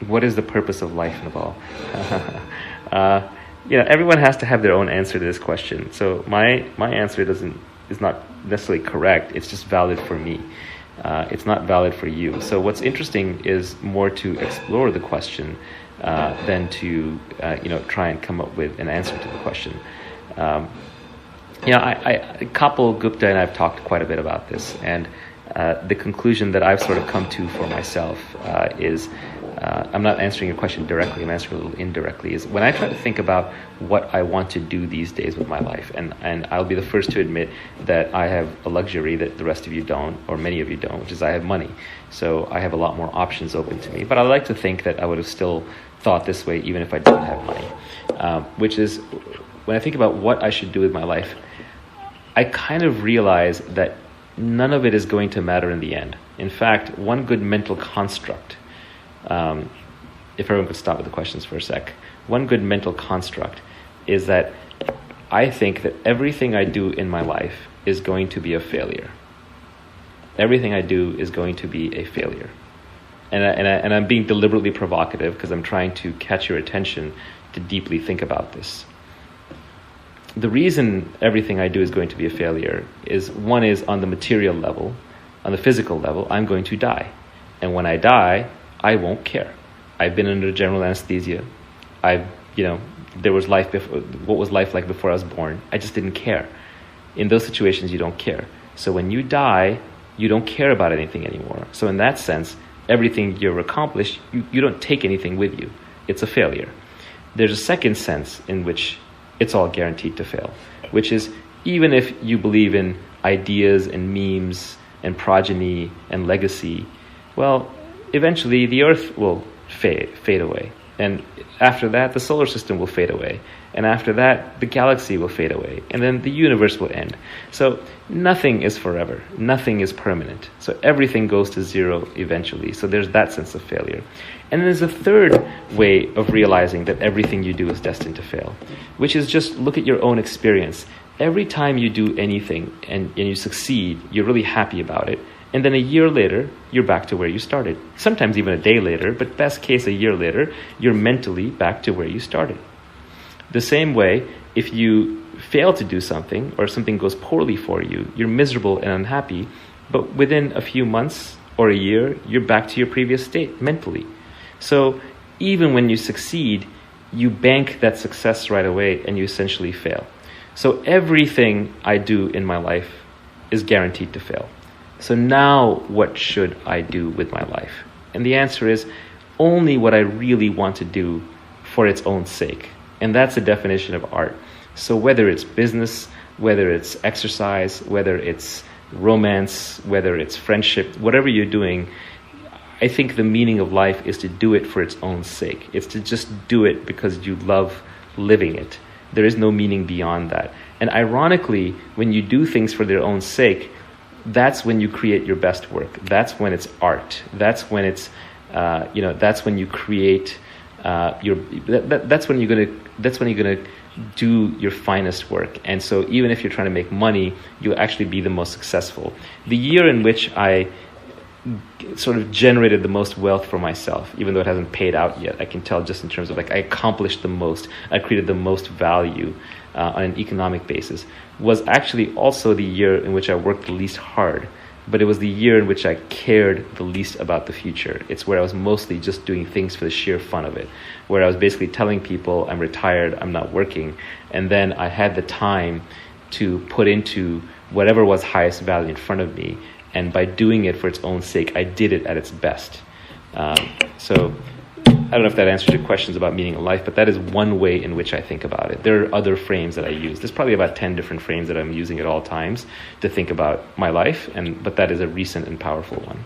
What is the purpose of life, Naval? Everyone has to have their own answer to this question. So my answer is not necessarily correct. It's just valid for me. It's not valid for you. So what's interesting is more to explore the question than to try and come up with an answer to the question. Kapil Gupta and I have talked quite a bit about this, and the conclusion that I've sort of come to for myself is, I'm not answering your question directly, I'm answering a little indirectly, is when I try to think about what I want to do these days with my life, and I'll be the first to admit that I have a luxury that the rest of you don't, or many of you don't, which is I have money. So I have a lot more options open to me. But I like to think that I would have still thought this way even if I didn't have money, which is, when I think about what I should do with my life, I kind of realize that none of it is going to matter in the end. In fact, one good mental construct, if everyone could stop with the questions for a sec, one good mental construct is that I think that everything I do in my life is going to be a failure. Everything I do is going to be a failure. And I'm being deliberately provocative because I'm trying to catch your attention to deeply think about this. The reason everything I do is going to be a failure is, one is on the material level, on the physical level, I'm going to die. And when I die, I won't care. I've been under general anesthesia. There was life before. What was life like before I was born? I just didn't care. In those situations, you don't care. So when you die, you don't care about anything anymore. So in that sense, everything you've accomplished, you don't take anything with you. It's a failure. There's a second sense in which it's all guaranteed to fail, which is, even if you believe in ideas and memes and progeny and legacy, well, eventually the Earth will fade away. And after that, the solar system will fade away. And after that, the galaxy will fade away. And then the universe will end. So nothing is forever. Nothing is permanent. So everything goes to zero eventually. So there's that sense of failure. And there's a third way of realizing that everything you do is destined to fail, which is just look at your own experience. Every time you do anything and you succeed, you're really happy about it. And then a year later, you're back to where you started. Sometimes even a day later, but best case a year later, you're mentally back to where you started. The same way, if you fail to do something or something goes poorly for you, you're miserable and unhappy, but within a few months or a year, you're back to your previous state mentally. So even when you succeed, you bank that success right away and you essentially fail. So everything I do in my life is guaranteed to fail. So now what should I do with my life? And the answer is only what I really want to do for its own sake. And that's the definition of art. So whether it's business, whether it's exercise, whether it's romance, whether it's friendship, whatever you're doing, I think the meaning of life is to do it for its own sake. It's to just do it because you love living it. There is no meaning beyond that. And ironically, when you do things for their own sake, that's when you create your best work. That's when it's art. That's when it's, that's when you create that's when you're gonna do your finest work. And so even if you're trying to make money, you'll actually be the most successful. The year in which I sort of generated the most wealth for myself, even though it hasn't paid out yet, I can tell just in terms of I accomplished the most, I created the most value on an economic basis, was actually also the year in which I worked the least hard. But it was the year in which I cared the least about the future. It's where I was mostly just doing things for the sheer fun of it, where I was basically telling people I'm retired, I'm not working, and then I had the time to put into whatever was highest value in front of me, and by doing it for its own sake, I did it at its best. So I don't know if that answers your questions about meaning of life, but that is one way in which I think about it. There are other frames that I use. There's probably about 10 different frames that I'm using at all times to think about my life, but that is a recent and powerful one.